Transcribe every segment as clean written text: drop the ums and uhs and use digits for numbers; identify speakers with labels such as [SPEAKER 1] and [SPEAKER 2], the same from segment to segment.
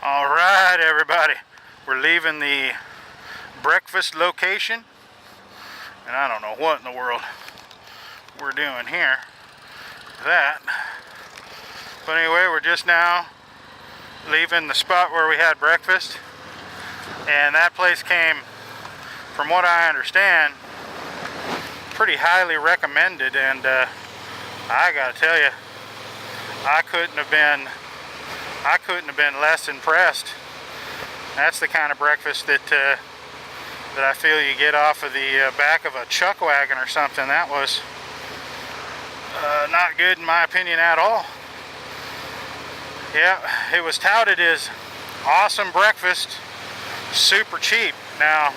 [SPEAKER 1] All right, everybody, we're leaving the breakfast location, and I don't know what in the world we're doing here. But anyway, we're just now leaving the spot where we had breakfast, and that place came, from what I understand, pretty highly recommended, and I gotta tell you, I couldn't have been less impressed. That's the kind of breakfast that I feel you get off of the back of a chuck wagon or something. That was not good in my opinion at all. Yeah, it was touted as awesome breakfast, super cheap. Now,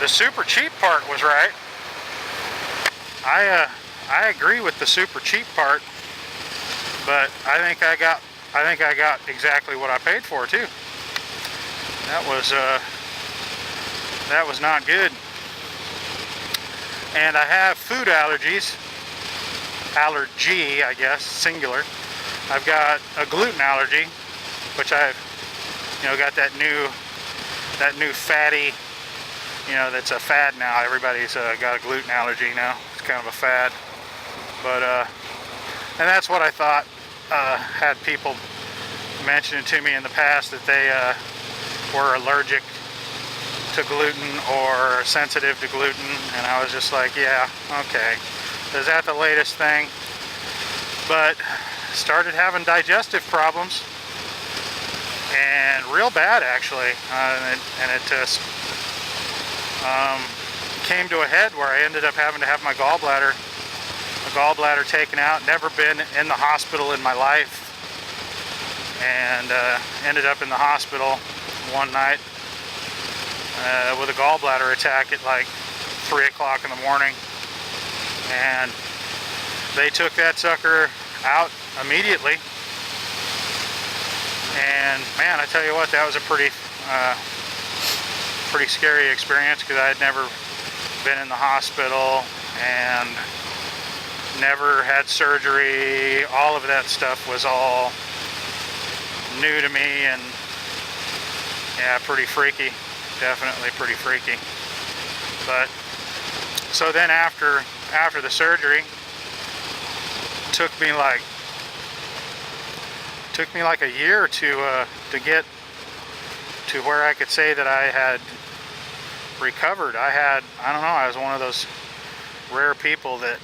[SPEAKER 1] the super cheap part was right. I agree with the super cheap part, but I think I got exactly what I paid for too. That was not good. And I have food allergies. Allergy, I guess, singular. I've got a gluten allergy, which I've, got that new fatty, that's a fad now. Everybody's got a gluten allergy now. It's kind of a fad. But and that's what I thought. Had people mentioning to me in the past that they were allergic to gluten or sensitive to gluten, and I was just like, yeah, okay, is that the latest thing? But started having digestive problems, and real bad actually, and it just came to a head where I ended up having to have my gallbladder taken out. Never been in the hospital in my life, and ended up in the hospital one night with a gallbladder attack at like 3 o'clock in the morning, and they took that sucker out immediately. And man, I tell you what, that was a pretty scary experience, because I had never been in the hospital and never had surgery. All of that stuff was all new to me, and yeah, pretty freaky. Definitely pretty freaky. But so then after the surgery, took me like a year to get to where I could say that I had recovered. I don't know, I was one of those rare people that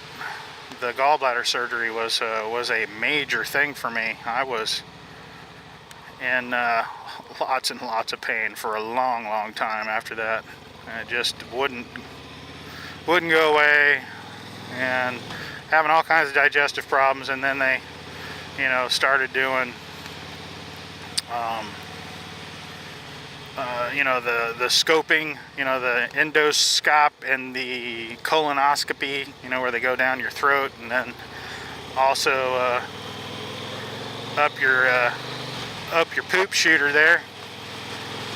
[SPEAKER 1] the gallbladder surgery was a major thing for me. I was in lots and lots of pain for a long time after that. And it just wouldn't go away, and having all kinds of digestive problems. And then they, started doing the scoping, the endoscope and the colonoscopy, where they go down your throat, and then also up your poop shooter there.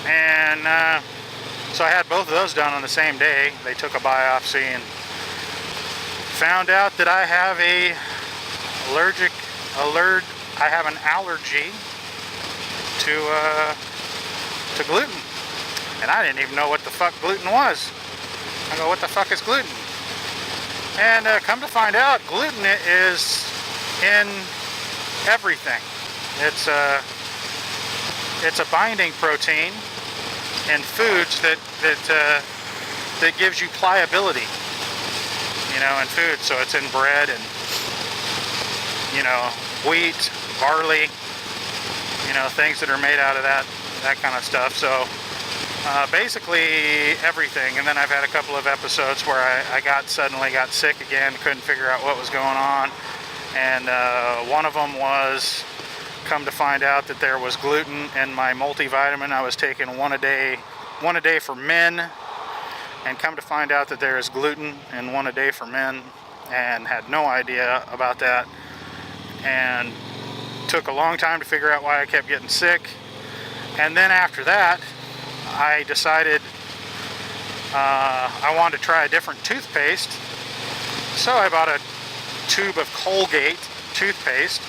[SPEAKER 1] And so I had both of those done on the same day. They took a biopsy and found out that I have an allergy to gluten. And I didn't even know what the fuck gluten was. I go, what the fuck is gluten? And come to find out, gluten is in everything. It's a binding protein in foods that gives you pliability, in food. So it's in bread and, wheat, barley, things that are made out of that kind of stuff. So basically everything. And then I've had a couple of episodes where I suddenly got sick again, couldn't figure out what was going on. And one of them was, come to find out that there was gluten in my multivitamin. I was taking one a day for men, and come to find out that there is gluten in one a day for men, and had no idea about that, and took a long time to figure out why I kept getting sick. And then after that, I decided I wanted to try a different toothpaste, so I bought a tube of Colgate toothpaste,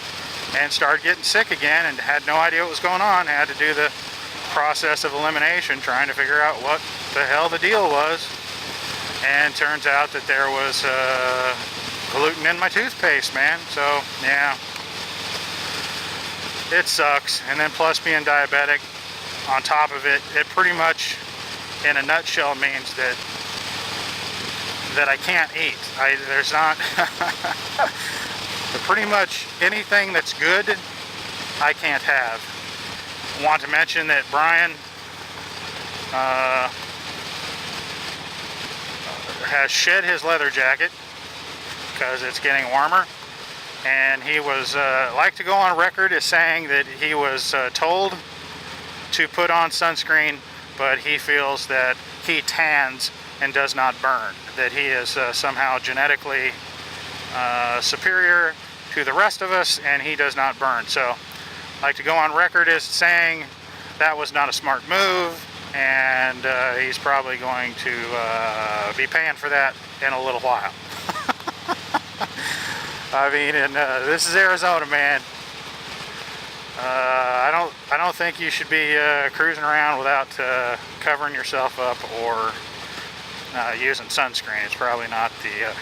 [SPEAKER 1] and started getting sick again and had no idea what was going on. Had to do the process of elimination, trying to figure out what the hell the deal was. And turns out that there was gluten in my toothpaste, man. So yeah, it sucks. And then plus being diabetic on top of it, it pretty much in a nutshell means that I can't eat. There's not pretty much anything that's good I can't have. Want to mention that Brian has shed his leather jacket because it's getting warmer, and he was like to go on record as saying that he was told to put on sunscreen, but he feels that he tans and does not burn, that he is somehow genetically superior to the rest of us and he does not burn. So like to go on record as saying that was not a smart move, and he's probably going to be paying for that in a little while. I mean, and this is Arizona, man. I don't think you should be cruising around without covering yourself up or using sunscreen. It's probably not the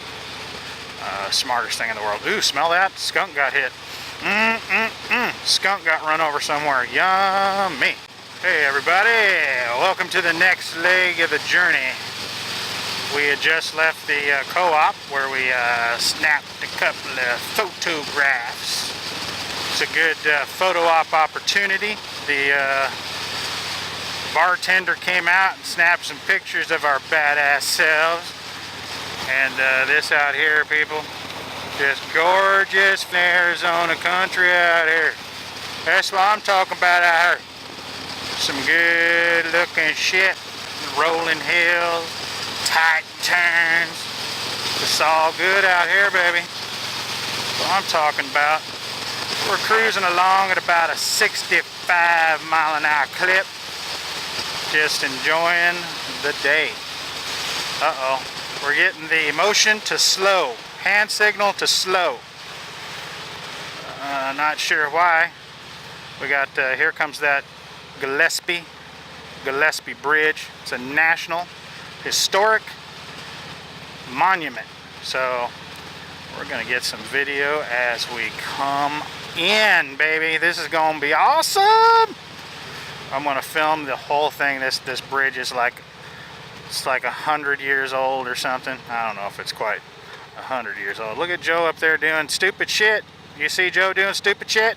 [SPEAKER 1] smartest thing in the world. Ooh, smell that? Skunk got hit. Skunk got run over somewhere. Yummy. Hey everybody, welcome to the next leg of the journey. We had just left the co-op where we snapped a couple of photographs. It's a good photo op opportunity. The bartender came out and snapped some pictures of our badass selves. And this out here, people, just gorgeous Arizona country out here. That's what I'm talking about out here. Some good looking shit, rolling hills, tight turns. It's all good out here, baby. That's what I'm talking about. We're cruising along at about a 65 mile an hour clip, just enjoying the day. Uh-oh, we're getting the motion to slow, hand signal to slow. Not sure why. We got, here comes that Gillespie Bridge. It's a national historic monument. So we're gonna get some video as we come in, baby. This is gonna be awesome. I'm gonna film the whole thing. This bridge is like, it's like 100 years old or something. I don't know if it's quite 100 years old. Look at Joe up there doing stupid shit. You see Joe doing stupid shit?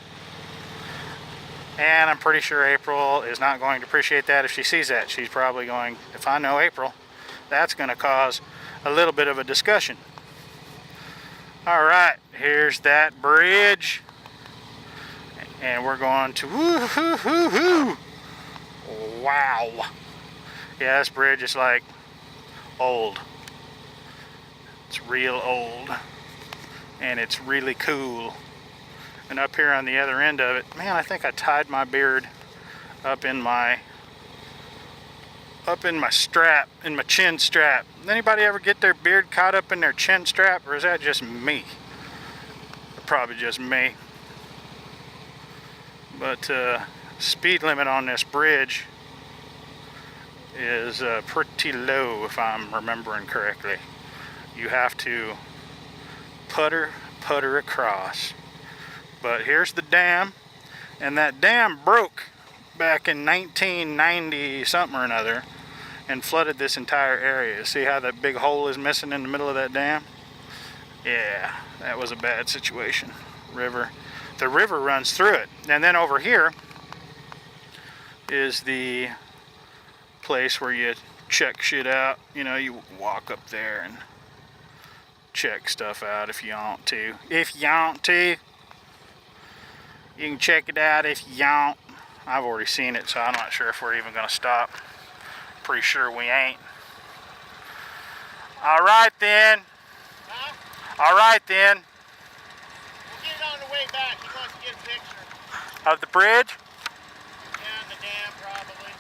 [SPEAKER 1] And I'm pretty sure April is not going to appreciate that if she sees that. She's probably going, if I know April, that's going to cause a little bit of a discussion. Alright, here's that bridge. And we're going to woo-hoo-hoo-hoo. Wow. Yeah, this bridge is like old. It's real old. And it's really cool. And up here on the other end of it, man, I think I tied my beard up in my strap, in my chin strap. Anybody ever get their beard caught up in their chin strap, or is that just me? Probably just me. But speed limit on this bridge is pretty low, if I'm remembering correctly. You have to putter across. But here's the dam, and that dam broke back in 1990 something or another and flooded this entire area. See how that big hole is missing in the middle of that dam? Yeah, that was a bad situation. The river runs through it. And then over here is the place where you check shit out. You know, you walk up there and check stuff out if you want to. If you want to. You can check it out if you want. I've already seen it, so I'm not sure if we're even going to stop. Pretty sure we ain't. Alright then.
[SPEAKER 2] Huh?
[SPEAKER 1] Alright then.
[SPEAKER 2] We'll get it on the way back. He wants to get a picture.
[SPEAKER 1] Of the bridge?
[SPEAKER 2] And the dam, probably.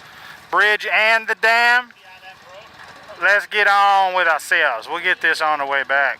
[SPEAKER 1] Bridge and the dam?
[SPEAKER 2] Yeah, that broke.
[SPEAKER 1] Let's get on with ourselves. We'll get this on the way back.